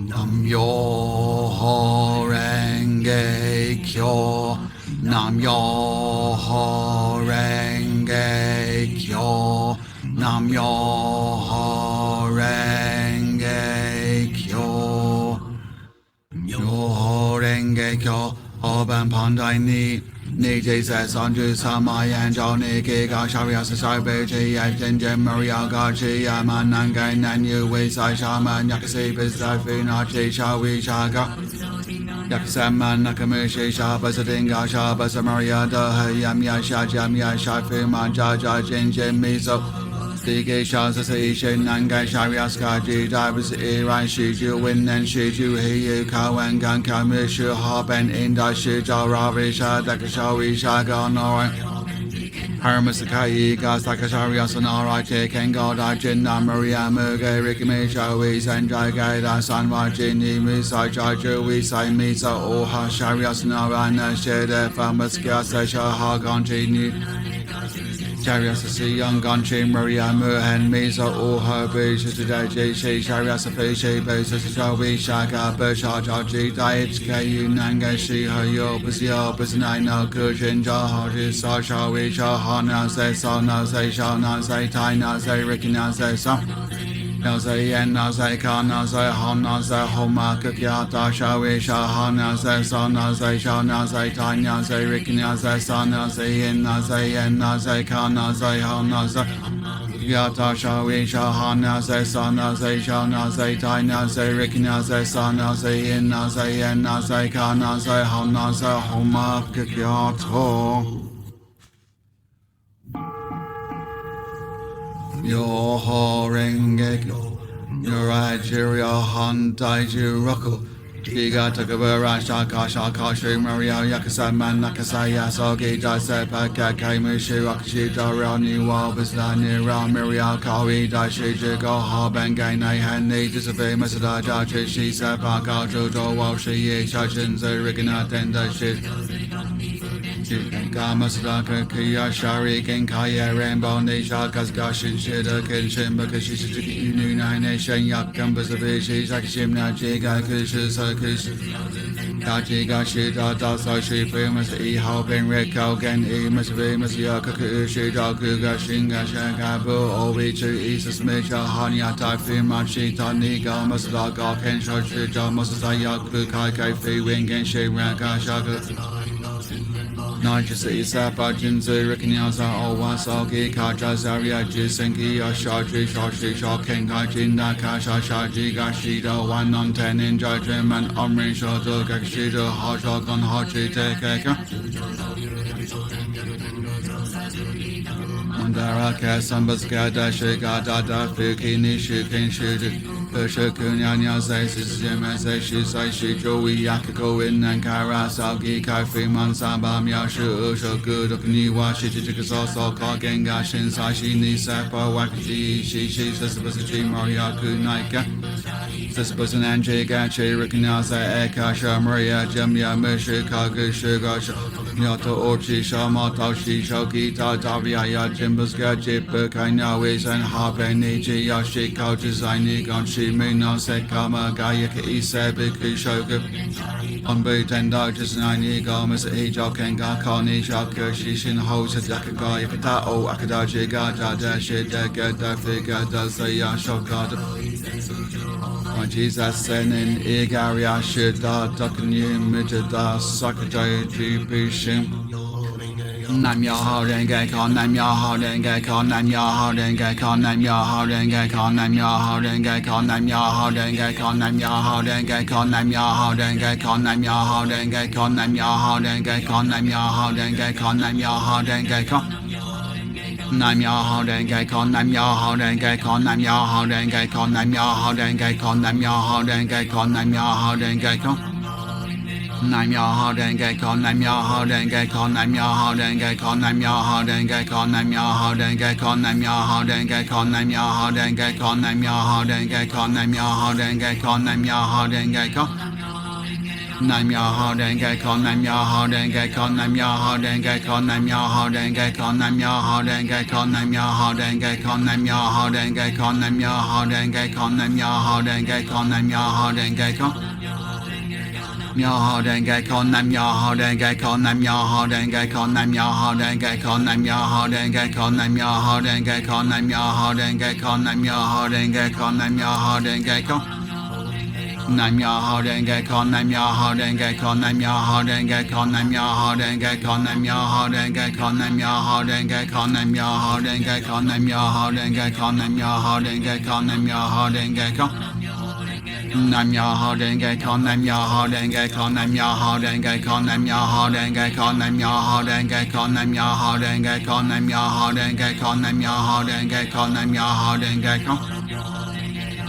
Nam yo renge kyo. Nam yo renge kyo. Nam yo renge kyo. Yo renge kyo. Oban pandai ni. Ni Jesus on to Samayan Johnny Giga Sharia Society Jen Maria Gachi Yamananga Nanyu Wesai Shaman Yakasi Bizafina Chisha Wishaga Yakasaman Nakamishi Shabasadinga Shabasamaria Daha Yamya Shajamya Shafi Manjaja Jinjin Miso Dige Shazasation Nanga Sharia Skaji Divers Iran Shiju Win and Shiju Hiyu Kawan Ganka Mishu Hoben Inda Shija Ravisha Dakashawi Shaga Nora Hermasakai Gasakasharia Sonara Chicken Goda Jinna Maria Muga Rikimisha Wisanjai Gaida Sanwa Jini Misa Jaju Wisai Misa Oha Sharia Sonara Nashida Famaska Shaha Ganjini Sharias young Ganchi Maria Muhan Misa Oha Bisha today J Sharias Fishy Basis Shawi Shaka Besha Jaji Diet Kayu Nanga Shi Hayo Bizio Biznaino Kushin Jahaji Sasha Wisha Hana Say Sana Say Shana Say Taina Say Rikina Say Sam Naze Yen Naze Kana Say Hana Say Homa Kukyata Shawi Shahana Say Sana Say Shana Say Taina Say Rikina Say Sana Say Yen Naze Yen Naze Kana Say Hana Say Yata Shawi Shahana Say Sana Say Shana Say Taina Say Rikina Say Sana Say Yen Naze Kana Say Hana Say Homa Kukyata Yo ho renge kyo. Yo Nigeria han daiju roku. Giga takabara shaka shaka shi Maria yakasa man nakasaya sogi jase paka kaimushi rakushi dara niwa bislani ra Maria kawi dashi jigo ha bangay nai hani disabe masada jachi shi sepaka jojo wa shi ye shachin zirigina tenda shi Gamasaka Kaya Shari Genkaya Rainbow Nisha Kazgashin Shida Kenshin Bakashishi Nuna Nation Yakam Basavishi Sakashim Najiga Kushis Kush Kajiga Shida Dasa Shi Famous E Hoping Reko Gen E Masvimus Yakakushi Dakuga Shinga Shakabu Obichu Isis Misha Hanyata Fimachi Taniga Masaka Kensho Shija Masayaku Kai Fi Wingen Shi Ranka Shaka Najasa Isapa Jinzu Rikinyaza Owasogi Kaja Zaria Jisenki Ashaji Shashi Shaking Kajinda Kasha Shaji Gashida 1 on 10 in Jajim and Omri Shoto Gakshida Hashagon Hachi Tekeka Mandara Kasambas Gada Shigada Fuki Nishi Kinshudu Pushakunyanya Zaisis Jimase Shisai Shijowi Yakako in Nankara Salgi Kaifi Mansaba Myashu Ushoku Dokniwa Shichikasoso Kagenga Shinsashi Nisapa Wakaji Shishi Sasibasachi Mariaku Naika Sasibasan Anji Gachi Rikinasa Ekasha Maria Jamya Mishi Kagu Shugasha Nyoto Ochi Shamato Shishoki Tadavia Jimbus Gaji Bukainawi San Habe Niji Yashi Kaujizaini Gonshi Mino Sekama Gayaka Isabi Kushoku Onbu Tenda Jisnani Gamas Ejo Kenga Koni Shaka Shishin Hosa Yakagaya Patao Akadaji Gada Shida Gada Figa Dazaya Shokada Jesus Senin Igaria Shida Dakani Mijada Sakajay Jibishim Nam yo ho renge kyo nam yo ho renge kyo nam yo ho renge kyo nam yo ho renge kyo nam yo ho renge kyo nam yo ho renge kyo nam yo ho renge kyo nam yo ho renge kyo nam yo ho renge kyo nam yo ho renge kyo nam yo ho renge kyo nam yo ho renge kyo Nam yo ho renge kyo nam yo ho renge kyo nam yo ho renge kyo nam yo ho renge kyo nam yo ho renge kyo nam yo ho renge kyo Nam yo ho renge kyo nam yo ho renge kyo nam yo ho renge kyo nam yo ho renge kyo nam yo ho renge kyo nam yo ho renge kyo nam yo ho renge kyo nam yo ho renge kyo nam yo ho renge kyo nam yo ho renge kyo Nam yo ho denge ko nam yo ho denge ko nam yo ho denge ko nam yo ho denge ko nam yo ho denge ko nam yo ho denge ko nam yo ho denge ko nam yo ho denge ko nam yo ho denge ko nam yo ho denge ko Myo ho denge ko nam yo ho denge ko nam yo ho denge ko nam yo ho denge ko nam yo ho denge ko nam yo ho denge ko nam yo ho denge ko nam yo ho denge ko nam yo ho denge ko Nam yo ho denge ko nam yo ho denge ko nam yo ho denge ko nam yo ho denge ko nam yo ho denge ko nam yo ho denge ko nam yo ho denge ko nam yo ho denge ko nam yo ho denge ko nam yo ho denge ko Nam yo ho denge ko nam yo ho denge ko nam yo ho denge ko nam yo ho denge ko nam yo ho denge ko nam yo ho denge ko nam yo ho denge ko nam yo ho denge ko nam yo ho denge ko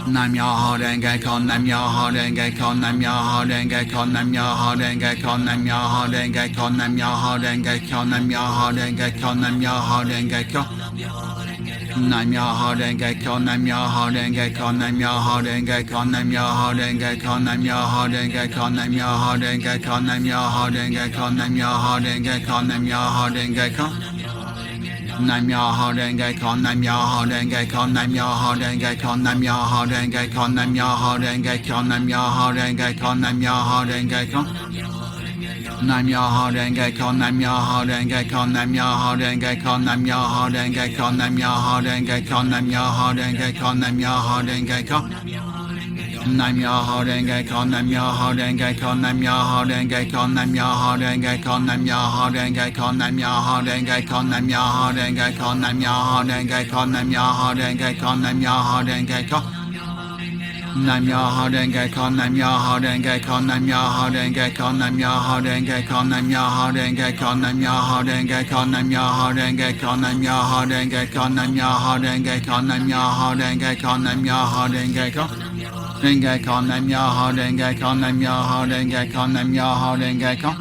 Nam yo ho denge ko nam yo ho denge ko nam yo ho denge ko nam yo ho denge ko nam yo ho denge ko nam yo ho denge ko nam yo ho denge ko nam yo ho denge ko Nam yo ho denge ko nam yo ho denge ko nam yo ho denge ko nam yo ho denge ko nam yo ho denge ko nam yo ho denge ko nam yo ho denge ko nam yo ho denge ko nam yo ho denge ko Nam yo ho denge ko nam yo ho denge ko nam yo ho denge ko nam yo ho denge ko nam yo ho denge ko nam yo ho denge ko nam yo ho denge ko Nam yo ho denge ko nam yo ho denge ko nam yo ho denge ko nam yo ho denge ko nam yo ho denge ko nam yo ho denge ko nam yo ho denge ko Nam yo ho denge ko nam yo ho denge ko nam yo ho denge ko nam yo ho denge ko nam yo ho denge ko nam yo ho denge ko nam yo ho denge ko nam yo ho denge ko nam yo ho denge ko nam yo ho denge ko Nam yo ho denge ko nam yo ho denge ko nam yo ho denge ko nam yo ho denge ko nam yo ho denge ko nam yo ho denge ko nam yo ho denge ko nam yo ho denge ko nam yo ho denge ko nam yo ho denge ko nam yo ho denge ko Denge ko nam yo ho denge ko nam yo ho denge ko nam yo ho denge ko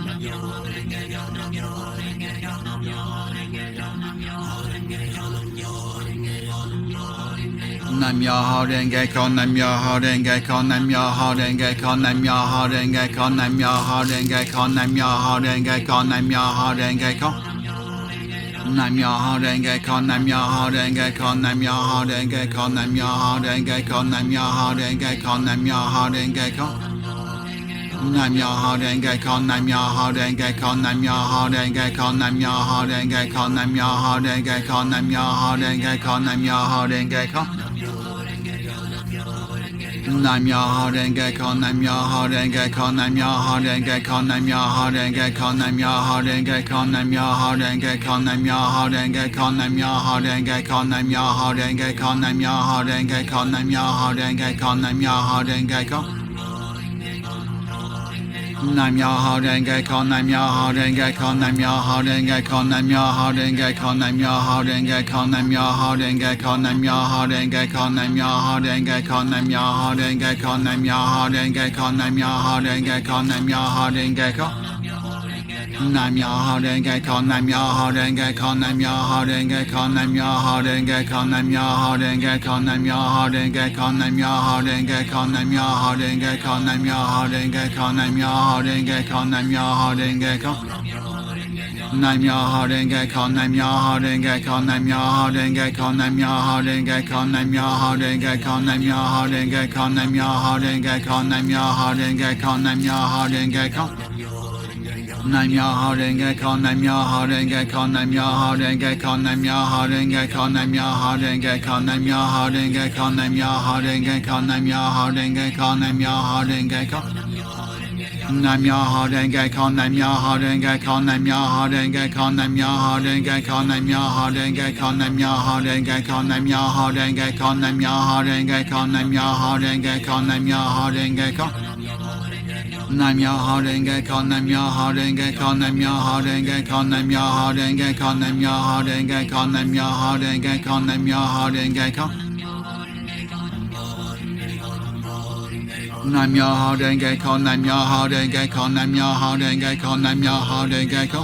Nam yo ho denge ko nam yo ho denge ko nam yo ho denge ko nam yo ho denge ko nam yo ho denge ko nam yo ho denge ko nam yo ho denge ko Nam yo ho denge ko nam yo ho denge ko nam yo ho denge ko nam yo ho denge ko nam yo ho denge ko nam yo ho denge ko Nam yo ho denge ko nam yo ho denge ko nam yo ho denge ko nam yo ho denge ko nam yo ho denge ko nam yo ho denge ko nam yo ho denge ko Nam yo ho denge ko nam yo ho denge ko nam yo ho denge ko nam yo ho denge ko nam yo ho denge ko nam yo ho denge ko nam yo ho denge ko nam yo ho denge ko nam yo ho denge ko nam yo ho denge ko nam yo ho denge ko nam yo ho denge ko Nam yo ho denge ko nam yo ho denge ko nam yo ho denge ko nam yo ho denge ko nam yo ho denge ko nam yo ho denge ko nam yo ho denge ko nam yo ho denge ko nam yo ho denge ko nam yo ho denge ko nam yo ho denge ko nam yo ho denge ko Nam yo ho denge ko nam yo ho denge ko nam yo ho denge ko nam yo ho denge ko nam yo ho denge ko nam yo ho denge ko nam yo ho denge ko nam yo ho denge ko nam yo ho denge ko nam yo ho denge ko nam yo ho denge ko Nam yo ho denge ko nam yo ho denge ko nam yo ho denge ko nam yo ho denge ko nam yo ho denge ko nam yo ho denge ko nam yo ho denge ko nam yo ho denge ko nam yo ho denge ko Nam yo ho denge ko nam yo ho denge ko nam yo ho denge ko nam yo ho denge ko nam yo ho denge ko nam yo ho denge ko nam yo ho denge ko nam yo ho denge ko nam yo ho denge ko Nam yo ho denge ko nam yo ho denge ko nam yo ho denge ko nam yo ho denge ko nam yo ho denge ko nam yo ho denge ko nam yo ho denge ko nam yo ho denge ko nam yo ho denge ko nam yo ho denge ko Nam yo ho denge ko nam yo ho denge ko nam yo ho denge ko nam yo ho denge ko nam yo ho denge ko nam yo ho denge ko nam yo ho denge ko Nam yo ho denge ko nam yo ho denge ko nam yo ho denge ko nam yo ho denge ko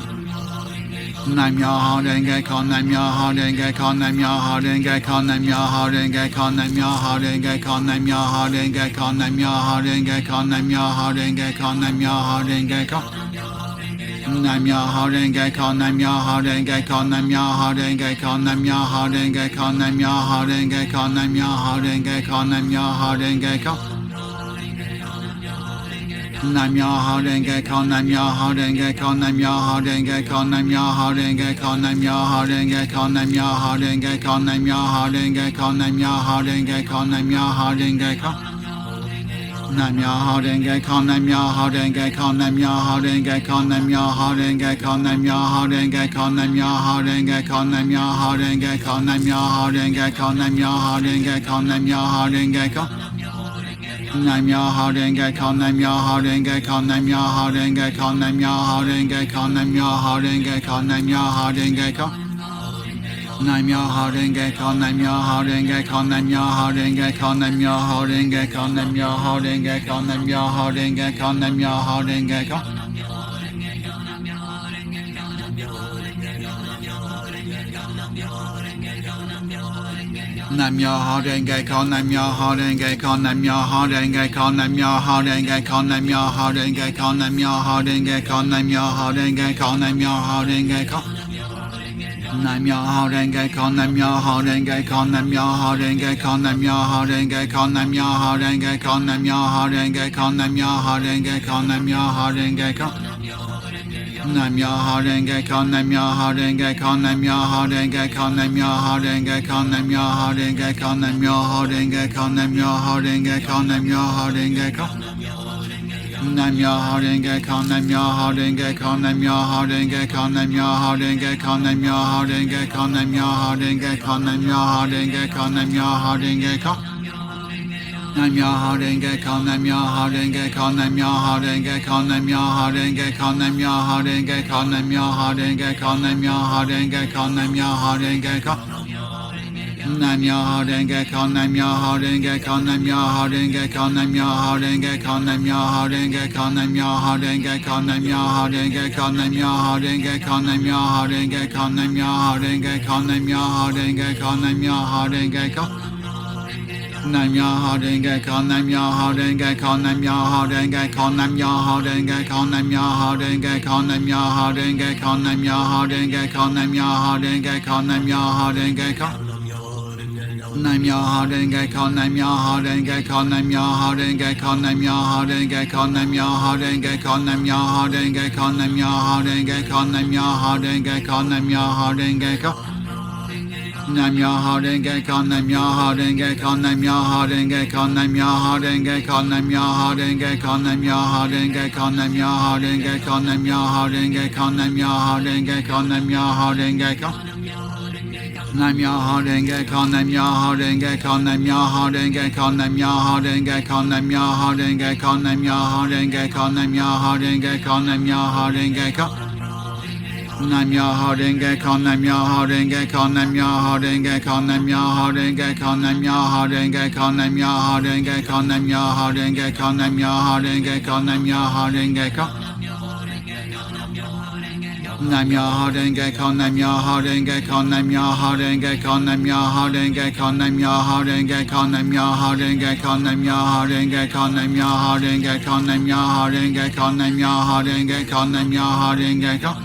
Nam yo holding get con nam yo holding get con nam yo holding get con nam yo holding get con nam yo holding get con nam yo holding get con nam yo holding get con nam yo holding get con nam yo holding get con nam yo holding get con nam yo holding get con nam yo holding get con nam yo holding get con nam yo holding get con nam yo holding get con nam yo holding get con Nam yo holding get con nam yo holding get con nam yo holding get con nam yo holding get con nam yo holding get con nam yo holding get con nam yo holding get con nam yo holding get con nam yo holding get con nam yo holding get con nam yo holding get con nam yo holding get con nam yo holding get con nam yo holding get con nam yo holding get con nam yo holding get con nam yo holding get con nam yo holding get con nam yo holding get con Nam yo holding get con nam yo holding get con nam yo holding get con nam yo holding get con nam yo holding get con nam yo holding get con nam yo holding get con nam yo holding get con nam yo holding get con nam yo holding get con nam yo holding get con nam yo holding get con nam yo holding get con Nam yo holding get con nam yo holding get con nam yo holding get con nam yo holding get con nam yo holding get con nam yo holding get con nam yo holding get con nam yo holding get con nam yo holding get con nam yo holding get con nam yo holding get con nam yo holding get con nam yo holding get con nam yo holding get con nam yo holding get con nam yo holding get con Nam yo holding get con nam yo holding get con nam yo holding get con nam yo holding get con nam yo holding get con nam yo holding get con nam yo holding get con nam yo holding get con nam yo holding get con nam yo holding get con nam yo holding get con nam yo holding get con nam yo holding get con nam yo holding get con nam yo holding get con nam yo holding get con Nam yo holding get con nam yo holding get con nam yo holding get con nam yo holding get con nam yo holding get con nam yo holding get con nam yo holding get con nam yo holding get con nam yo holding get con nam yo holding get con nam yo holding get con nam yo holding get con nam yo holding get con nam yo holding get con nam yo holding get con nam yo holding get con nam yo holding get con nam yo holding get con nam yo holding get con nam yo holding get con Nam yo holding get con nam yo holding get con nam yo holding get con nam yo holding get con nam yo holding get con nam yo holding get con nam yo holding get con nam yo holding get con nam yo holding get con nam yo holding get con nam yo holding get con nam yo holding get con nam yo holding get con nam yo holding get con nam yo holding get con nam yo holding get con nam yo holding get con nam yo holding get con Nam yo holding get con nam yo holding get con nam yo holding get con nam yo holding get con nam yo holding get con nam yo holding get con nam yo holding get con nam yo holding get con nam yo holding get con nam yo holding get con nam yo holding get con nam yo holding get con nam yo holding get con nam yo holding get con nam yo holding get con nam yo holding get con nam yo holding get con nam yo holding get con Nam yo holding get con nam yo holding get con nam yo holding get con nam yo holding get con nam yo holding get con nam yo holding get con nam yo holding get con nam yo holding get con nam yo holding get con nam yo holding get con nam yo holding get con nam yo holding get con nam yo holding get con nam yo holding get con nam yo holding get con nam yo holding get con nam yo holding get con nam yo holding get con nam yo holding get con nam yo holding get con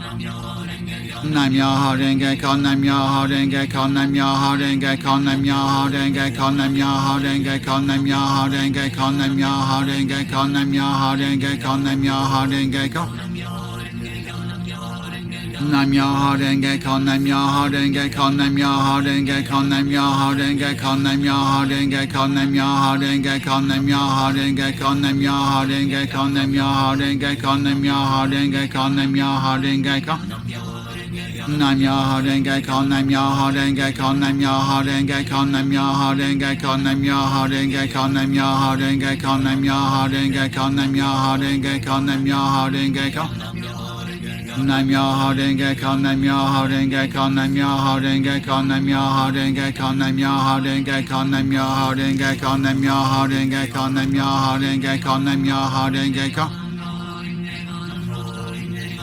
Nam yo holding get con nam yo holding get con nam yo holding get con nam yo holding get con nam yo holding get con nam yo holding get con nam yo holding get con nam yo holding get con nam yo holding get con nam yo holding get con nam yo holding get con nam yo holding get con nam yo holding get con nam yo holding get con nam yo holding get con nam yo holding get con nam yo holding get con nam yo holding get con nam yo holding get con nam yo holding get con Nam yo holding get con nam yo holding get con nam yo holding get con nam yo holding get con nam yo holding get con nam yo holding get con nam yo holding get con nam yo holding get con nam yo holding get con nam yo holding get con nam yo holding get con nam yo holding get con nam yo holding get con nam yo holding get con nam yo holding get con nam yo holding get con nam yo holding get con nam yo holding get con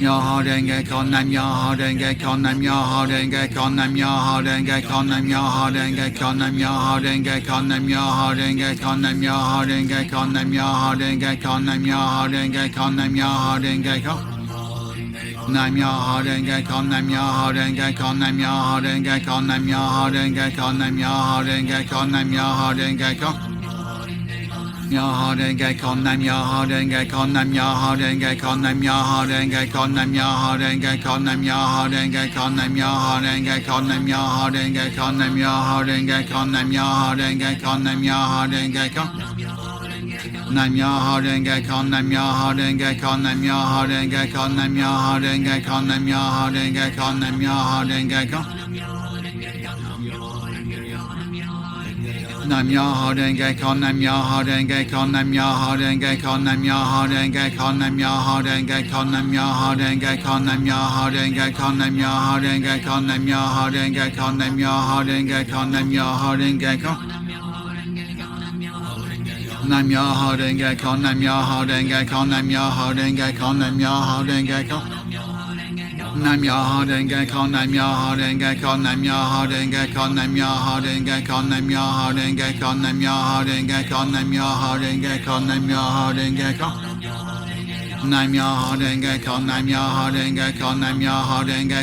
Myo ho denge kyo nam myo ho denge kyo nam myo ho denge kyo nam myo ho denge kyo nam myo ho denge kyo nam myo ho denge kyo nam myo ho denge kyo nam myo ho denge kyo nam myo ho denge kyo nam myo ho denge kyo nam myo ho denge kyo nam myo ho denge kyo nam myo ho denge kyo nam myo ho denge kyo nam myo ho denge kyo nam myo ho denge kyo nam myo ho denge kyo Myo ho denge kyo nam myo ho denge kyo nam myo ho denge kyo nam myo ho denge kyo nam myo ho denge kyo nam myo ho denge kyo nam myo ho denge kyo nam myo ho denge kyo nam myo ho denge kyo nam myo ho denge kyo nam myo ho denge kyo nam myo ho denge kyo nam myo ho denge kyo nam myo ho denge kyo nam myo ho denge kyo nam myo ho denge kyo nam myo ho denge kyo Nam myo ho denge kyo nam myo ho denge kyo nam myo ho denge kyo nam myo ho denge kyo nam myo ho denge kyo nam myo ho denge kyo nam myo ho denge kyo nam myo ho denge kyo nam myo ho denge kyo nam myo ho denge kyo nam myo ho denge kyo nam myo ho denge kyo nam myo ho denge kyo nam myo ho denge kyo nam myo ho denge kyo Nam myo ho denge kyo nam myo ho denge kyo nam myo ho denge kyo nam myo ho denge kyo nam myo ho denge kyo nam myo ho denge kyo nam myo ho denge kyo nam myo ho denge kyo nam myo ho denge kyo nam myo ho denge kyo nam myo ho denge kyo nam myo ho denge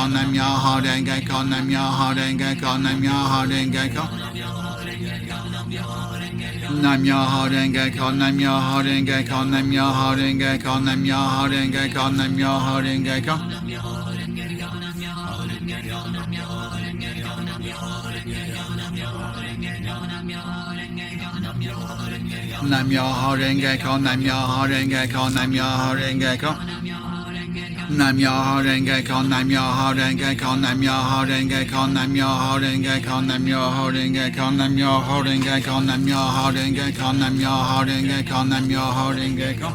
kyo nam myo ho denge kyo nam myo ho denge kyo nam myo ho denge kyo Nam myo ho denge kyo nam myo ho denge kyo nam myo ho denge kyo nam myo ho denge kyo nam myo ho denge kyo Nam myo ho denge kyo nam myo ho denge kyo nam myo ho denge kyo Nam myo ho denge kyo nam myo ho denge kyo nam myo ho denge kyo nam myo ho denge kyo nam myo ho denge kyo nam myo ho denge kyo nam myo ho denge kyo nam myo ho denge kyo nam myo ho denge kyo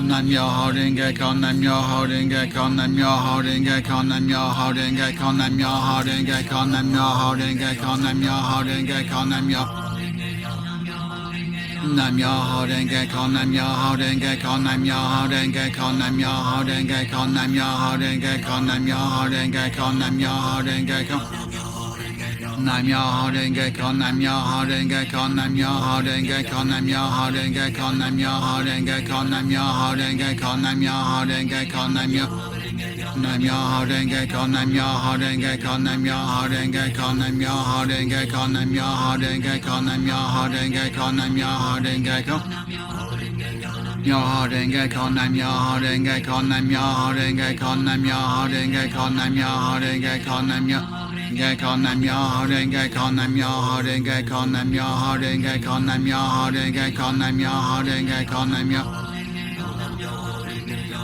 Nam myo ho denge kyo nam myo ho denge kyo nam myo ho denge kyo nam myo ho denge kyo nam myo ho denge kyo nam myo ho denge kyo nam myo ho denge kyo nam myo Nam myo ho denge kyo nam myo ho denge kyo nam myo ho denge kyo nam myo ho denge kyo nam myo ho denge kyo nam myo ho denge kyo nam myo ho denge kyo Nam myo ho denge kyo nam myo ho denge kyo nam myo ho denge kyo nam myo ho denge kyo nam myo ho denge kyo nam myo ho denge kyo nam myo ho denge kyo nam myo Nam myo ho denge kyo nam myo ho denge kyo nam myo ho denge kyo nam myo ho denge kyo nam myo ho denge kyo nam myo ho denge kyo nam myo ho denge kyo Myo ho denge kyo nam myo ho denge kyo nam myo ho denge kyo nam myo ho denge kyo nam myo ho denge kyo nam myo Ge kyo nam myo ho denge kyo nam myo ho denge kyo nam myo ho denge kyo nam myo ho denge kyo nam myo ho denge kyo nam myo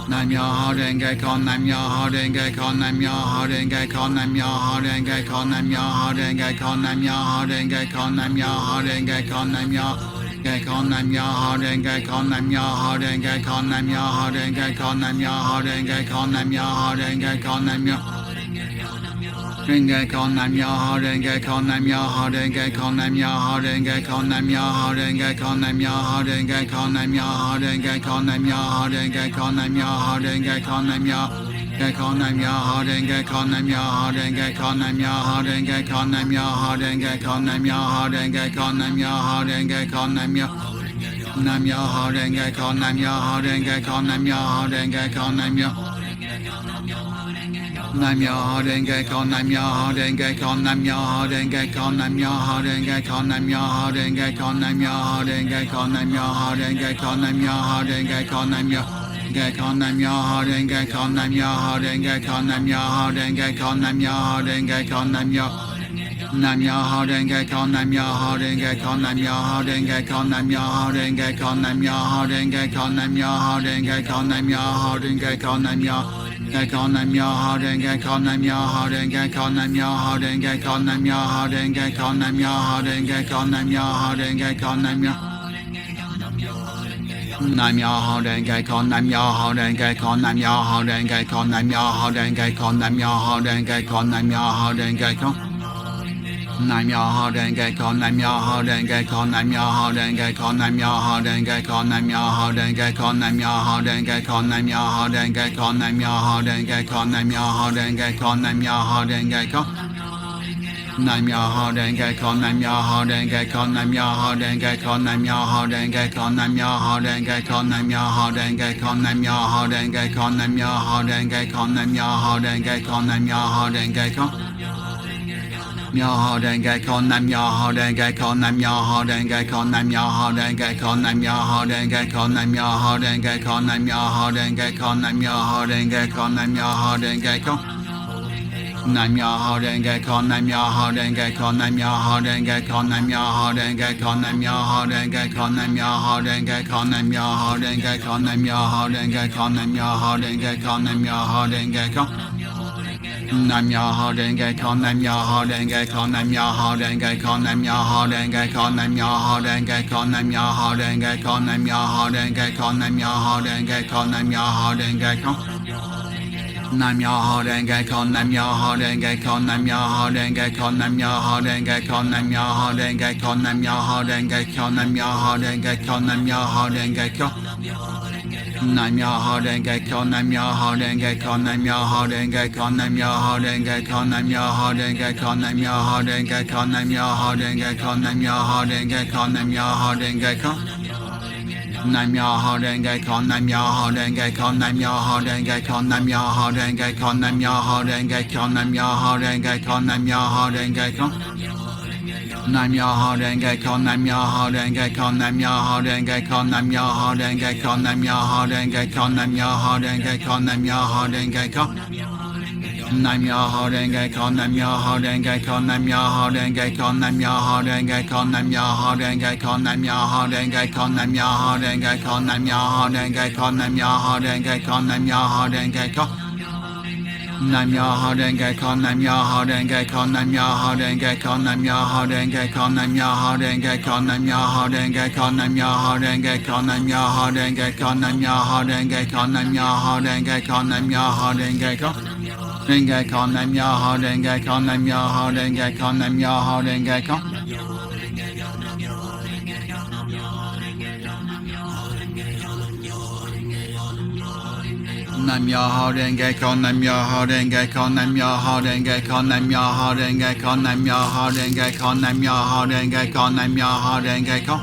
Nam myo ho denge kyo nam myo ho denge kyo nam myo ho denge kyo nam myo ho denge kyo nam myo ho denge kyo nam myo ho denge kyo nam myo ho denge kyo nam myo Ge kyo nam myo ho denge kyo nam myo ho denge kyo nam myo ho denge kyo nam myo ho denge kyo nam myo ho denge kyo nam myo Denge kyo nam myo ho denge kyo nam myo ho denge kyo nam myo ho denge kyo nam myo ho denge kyo nam myo ho denge kyo nam myo ho denge kyo nam myo ho denge kyo nam myo ho denge kyo nam myo Ge kyo nam myo ho denge kyo nam myo ho denge kyo nam myo ho denge kyo nam myo ho denge kyo nam myo ho denge kyo nam myo ho denge kyo nam myo Nam myo ho denge kyo nam myo ho denge kyo nam myo ho denge kyo nam myo Nam myo ho denge kyo nam myo ho denge kyo nam myo ho denge kyo nam myo ho denge kyo nam myo ho denge kyo nam myo ho denge kyo nam myo ho denge kyo nam myo ho denge kyo nam myo Ge kyo nam myo ho denge kyo nam myo ho denge kyo nam myo ho denge kyo nam myo ho denge kyo nam myo Nam myo ho denge kyo nam myo ho denge kyo nam myo ho denge kyo nam myo ho denge kyo nam myo ho denge kyo nam myo ho denge kyo nam myo ho denge kyo nam myo Ge kyo nam myo ho denge kyo nam myo ho denge kyo nam myo ho denge kyo nam myo ho denge kyo nam myo ho denge kyo nam myo ho denge kyo nam myo Nam myo ho denge kyo nam myo ho denge kyo nam myo ho denge kyo nam myo ho denge kyo nam myo ho denge kyo nam myo ho denge kyo Nam yo ho den ge con nam yo ho den ge con nam yo ho den ge con nam yo ho den ge con nam yo ho den ge con nam yo ho den ge con nam yo ho den ge con nam yo ho den ge con nam yo ho den ge con nam yo ho den ge con nam yo ho den ge con nam yo ho den ge con nam yo ho den ge con nam yo ho den ge con nam yo ho den ge con nam yo ho den ge con nam yo ho den ge con nam yo ho den ge con nam yo ho den ge con nam yo ho den ge con Myo ho den ge con nam yo ho den ge con nam yo ho den ge con nam yo ho den ge con nam yo ho den ge con nam yo ho den ge con nam yo ho den ge con nam yo ho den ge con nam yo ho den ge con nam yo ho den ge con nam yo ho den ge con nam yo ho den ge con nam yo ho den ge con nam yo ho den ge con nam yo ho den ge con nam yo ho den ge con nam yo ho den ge con nam yo ho den ge con nam yo ho den ge con Nam yo ho den ge con nam yo ho den ge con nam yo ho den ge con nam yo ho den ge con nam yo ho den ge con nam yo ho den ge con nam yo ho den ge con nam yo ho den ge con nam yo ho den ge con Nam yo ho den ge con nam yo ho den ge con nam yo ho den ge con nam yo ho den ge con nam yo ho den ge con nam yo ho den ge con nam yo ho den ge con nam yo ho den ge con Nam yo ho den ge con nam yo ho den ge con nam yo ho den ge con nam yo ho den ge con nam yo ho den ge con nam yo ho den ge con nam yo ho den ge con nam yo ho den ge con nam yo ho den ge con Nam yo ho den ge con nam yo ho den ge con nam yo ho den ge con nam yo ho den ge con nam yo ho den ge con nam yo ho den ge con nam yo ho den ge con Nam yo ho den ge con nam yo ho den ge con nam yo ho den ge con nam yo ho den ge con nam yo ho den ge con nam yo ho den ge con nam yo ho den ge con Nam yo ho den ge con nam yo ho den ge con nam yo ho den ge con nam yo ho den ge con nam yo ho den ge con nam yo ho den ge con nam yo ho den ge con nam yo ho den ge con nam yo ho den ge con nam yo ho den ge con Nam yo ho den ge con nam yo ho den ge con nam yo ho den ge con nam yo ho den ge con nam yo ho den ge con nam yo ho den ge con nam yo ho den ge con nam yo ho den ge con nam yo ho den ge con nam yo ho den ge con nam yo ho den ge con den ge con nam yo ho den ge con nam yo ho den ge con nam yo ho den ge con Nam yo ho den ge con nam yo ho den ge con nam yo ho den ge con nam yo ho den ge con nam yo ho den ge con nam yo ho den ge con nam yo ho den ge con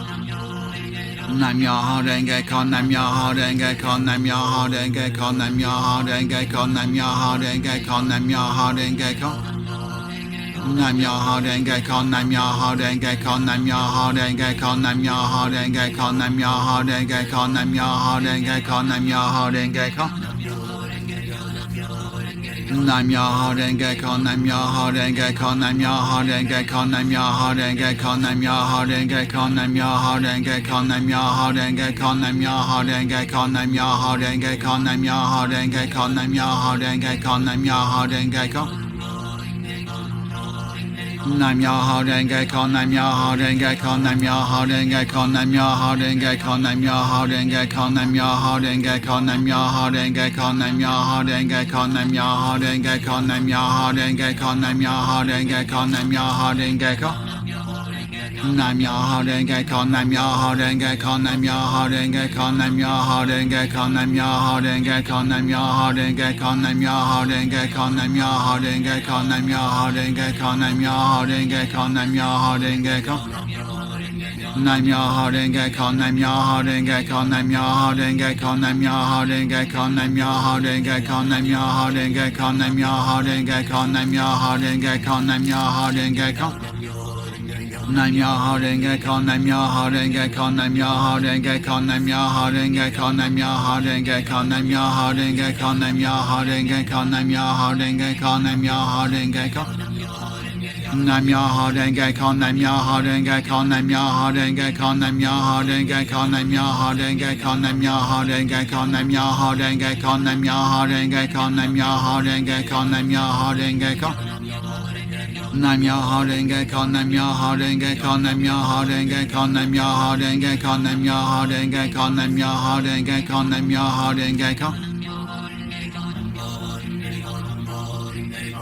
Nam yo ho den ge con nam yo ho den ge con nam yo ho den ge con nam yo ho den ge con nam yo ho den ge con nam yo ho den ge con Nam yo ho den ge con nam yo ho den ge con nam yo ho den ge con nam yo ho den ge con nam yo ho den ge con nam yo ho den ge con nam yo ho den ge con Nam yo ho den ge con nam yo ho den ge con nam yo ho den ge con nam yo ho den ge con nam yo ho den ge con nam yo ho den ge con nam yo ho den ge con nam yo ho den ge con nam yo ho den ge con nam yo ho den ge con nam yo ho den ge con nam yo ho den ge con Nam yo ho den ge con nam yo ho den ge con nam yo ho den ge con nam yo ho den ge con nam yo ho den ge con nam yo ho den ge con nam yo ho den ge con nam yo ho den ge con nam yo ho den ge con nam yo ho den ge con nam yo ho den ge con nam yo ho den ge con Nam yo ho den ge con nam yo ho den ge con nam yo ho den ge con nam yo ho den ge con nam yo ho den ge con nam yo ho den ge con nam yo ho den ge con nam yo ho den ge con nam yo ho den ge con nam yo ho den ge con nam yo ho den ge con Nam yo ho den ge con nam yo ho den ge con nam yo ho den ge con nam yo ho den ge con nam yo ho den ge con nam yo ho den ge con nam yo ho den ge con nam yo ho den ge con nam yo ho den ge con Nam yo ho den ge con nam yo ho den ge con nam yo ho den ge con nam yo ho den ge con nam yo ho den ge con nam yo ho den ge con nam yo ho den ge con nam yo ho den ge con nam yo ho den ge con Nam yo ho den ge con nam yo ho den ge con nam yo ho den ge con nam yo ho den ge con nam yo ho den ge con nam yo ho den ge con nam yo ho den ge con nam yo ho den ge con nam yo ho den ge con nam yo ho den ge con Nam yo ho den ge con nam yo ho den ge con nam yo ho den ge con nam yo ho den ge con nam yo ho den ge con nam yo ho den ge con nam yo ho den ge con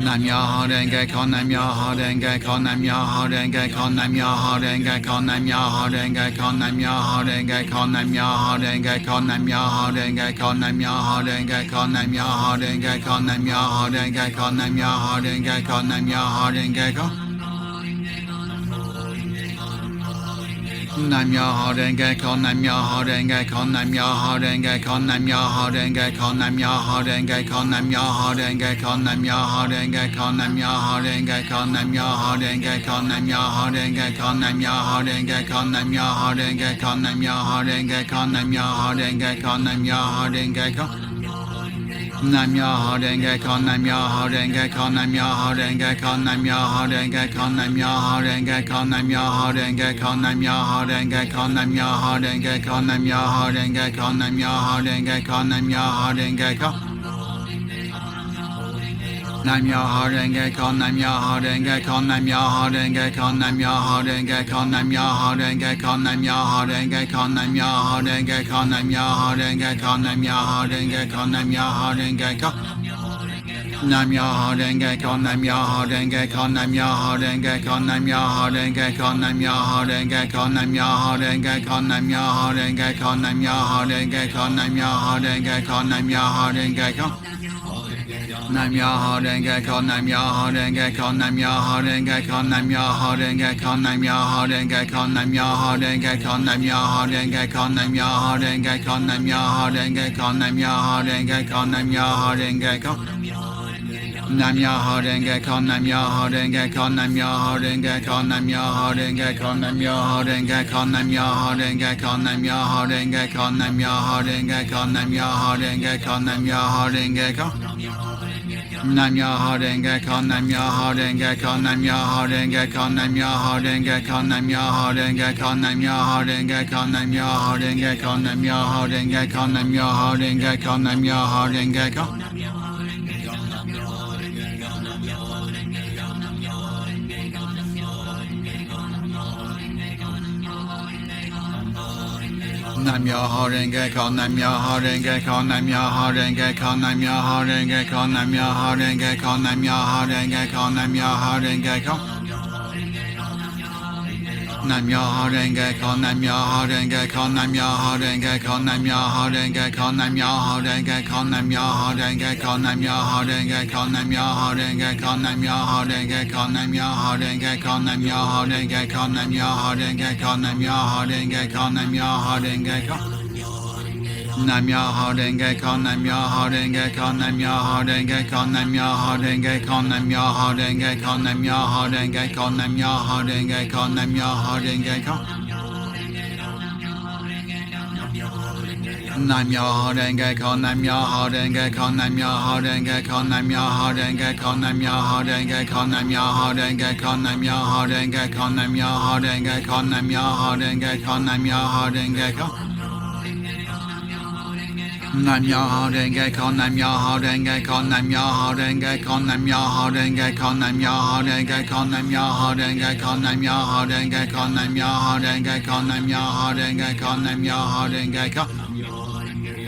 Nam yo ho denge kyo nam yo ho denge kyo nam yo ho denge kyo nam yo ho denge kyo nam yo ho denge kyo nam yo ho denge kyo nam yo ho denge kyo nam yo ho denge kyo nam yo ho denge kyo nam yo ho denge kyo nam yo ho denge kyo nam yo ho denge kyo nam yo ho denge kyo Nam yo ho denge kyo nam yo ho denge kyo nam yo ho denge kyo nam yo ho denge kyo nam yo ho denge kyo nam yo ho denge kyo nam yo ho denge kyo nam yo ho denge kyo nam yo ho denge kyo nam yo ho denge kyo nam yo ho denge kyo nam yo ho denge kyo nam yo ho denge kyo nam yo ho denge kyo nam yo ho denge kyo Nam yo ho denge kyo nam yo ho denge kyo nam yo ho denge kyo nam yo ho denge kyo nam yo ho denge kyo nam yo ho denge kyo nam yo ho denge kyo nam yo ho denge kyo nam yo ho denge kyo nam yo ho denge kyo nam yo ho denge kyo Nam yo ho denge kyo nam yo ho denge kyo nam yo ho denge kyo nam yo ho denge kyo nam yo ho denge kyo nam yo ho denge kyo nam yo ho denge kyo nam yo ho denge kyo nam yo ho denge kyo nam yo ho denge kyo Nam yo ho denge kyo nam yo ho denge kyo nam yo ho denge kyo nam yo ho denge kyo nam yo ho denge kyo nam yo ho denge kyo nam yo ho denge kyo nam yo ho denge kyo nam yo ho denge kyo nam yo ho denge kyo Nam yo ho denge kyo nam yo ho denge kyo nam yo ho denge kyo nam yo ho denge kyo nam yo ho denge kyo nam yo ho denge kyo nam yo ho denge kyo nam yo ho denge kyo nam yo ho denge kyo nam yo ho denge kyo nam yo ho denge kyo Nam yo ho denge kyo nam yo ho denge kyo nam yo ho denge kyo nam yo ho denge kyo nam yo ho denge kyo nam yo ho denge kyo nam yo ho denge kyo nam yo ho denge kyo nam yo ho denge kyo nam yo ho denge kyo Nam yo ho denge kyo nam yo ho denge kyo nam yo ho denge kyo nam yo ho denge kyo nam yo ho denge kyo nam yo ho denge kyo nam yo ho denge kyo nam yo ho denge kyo nam yo ho denge kyo nam yo ho denge kyo Nam yo ho denge kyo nam yo ho denge kyo nam yo ho denge kyo nam yo ho denge kyo nam yo ho denge kyo nam yo ho denge kyo nam yo ho denge kyo Nam yo ho denge kyo nam yo ho denge kyo nam yo ho denge kyo nam yo ho denge kyo nam yo ho denge kyo nam yo ho denge kyo nam yo ho denge kyo nam yo ho denge kyo nam yo ho denge kyo nam yo ho denge kyo nam yo ho denge kyo nam yo ho denge kyo nam yo ho denge kyo nam yo ho denge kyo Nam yo ho denge kyo nam yo ho denge kyo nam yo ho denge kyo nam yo ho denge kyo nam yo ho denge kyo nam yo ho denge kyo nam yo ho denge kyo nam yo ho denge kyo Nam yo ho denge kyo nam yo ho denge kyo nam yo ho denge kyo nam yo ho denge kyo nam yo ho denge kyo nam yo ho denge kyo nam yo ho denge kyo nam yo ho denge kyo nam yo ho denge kyo nam yo ho denge kyo Nam yo ho denge kyo nam yo ho denge kyo nam yo ho denge kyo nam yo ho denge kyo nam yo ho denge kyo nam yo ho denge kyo nam yo ho denge kyo nam yo ho denge kyo nam yo ho denge kyo nam yo ho denge kyo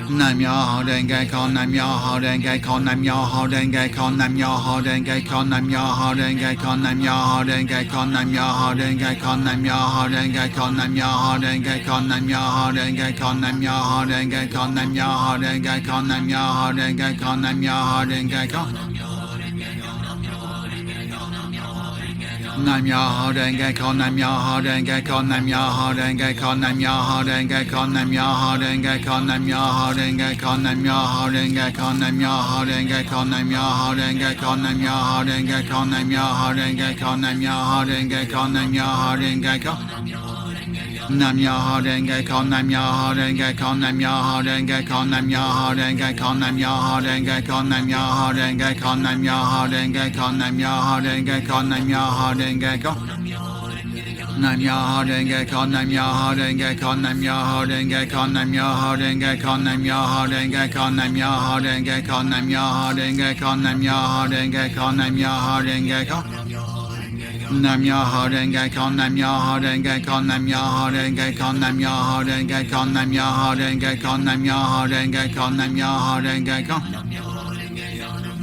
Nam yo ho denge kyo nam yo ho denge kyo nam yo ho denge kyo nam yo ho denge kyo nam yo ho denge kyo nam yo ho denge kyo nam yo ho denge kyo nam yo ho denge kyo nam yo ho denge kyo nam yo ho denge kyo nam yo ho denge kyo nam yo ho denge kyo nam yo ho denge kyo nam yo ho denge kyo Nam yo ho denge kyo nam yo ho denge kyo nam yo ho denge kyo nam yo ho denge kyo nam yo ho denge kyo nam yo ho denge kyo nam yo ho denge kyo nam yo ho denge kyo nam yo ho denge kyo nam yo ho denge kyo nam yo ho denge kyo nam yo ho denge kyo nam yo ho denge kyo Nam yo ho denge kyo nam yo ho denge kyo nam yo ho denge kyo nam yo ho denge kyo nam yo ho denge kyo nam yo ho denge kyo nam yo ho denge kyo nam yo ho denge kyo nam yo ho denge kyo Nam yo ho denge kyo nam yo ho denge kyo nam yo ho denge kyo nam yo ho denge kyo nam yo ho denge kyo nam yo ho denge kyo nam yo ho denge kyo nam yo ho denge kyo nam yo ho denge kyo Nam yo ho denge kyo nam yo ho denge kyo nam yo ho denge kyo nam yo ho denge kyo nam yo ho denge kyo nam yo ho denge kyo nam yo ho denge kyo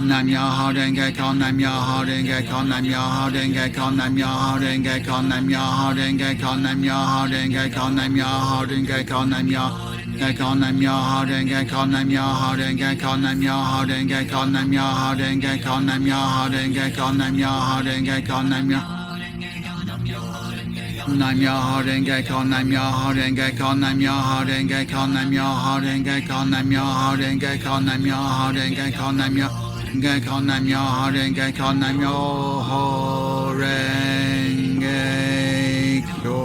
Nam yo ho denge kyo nam yo ho denge kyo nam yo ho denge kyo nam yo ho denge kyo nam yo ho denge kyo nam yo ho denge kyo nam yo ho denge kyo nam yo Gekon nam yo ho denge kyo nam yo ho denge kyo nam yo ho denge kyo nam yo ho denge kyo nam yo ho denge kyo nam yo ho denge kyo nam yo Nam yo ho denge kyo nam yo ho denge kyo nam yo ho denge kyo nam yo ho denge kyo nam yo ho denge kyo nam yo ho denge kyo nam yo Gekon nam yo ho denge kyo nam yo ho denge kyo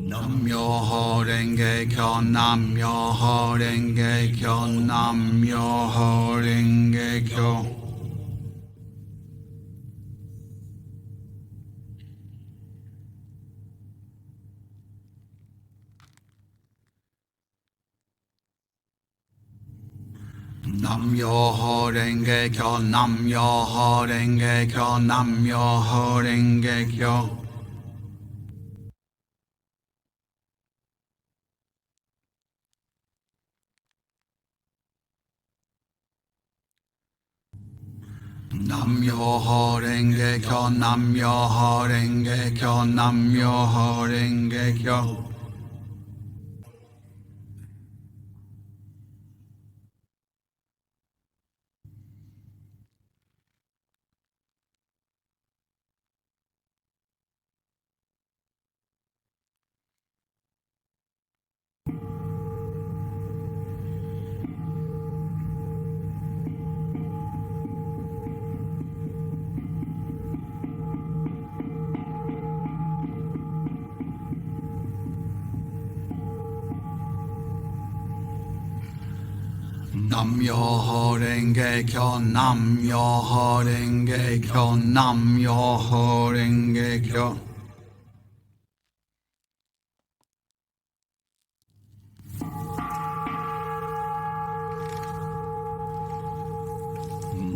Nam yo ho denge kyo nam yo ho denge kyo nam yo ho denge kyo Nam yo ho denge kyo nam yo ho denge kyo nam yo ho denge kyo Nam yo ho denge kyo nam yo ho denge kyo nam yo ho denge kyo Nam yo ho denge kyo nam yo ho denge kyo nam yo ho denge kyo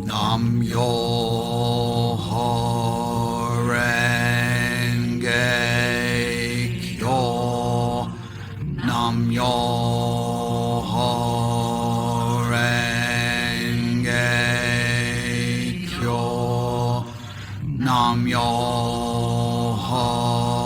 Nam yo ho denge kyo nam yo Nam yo ho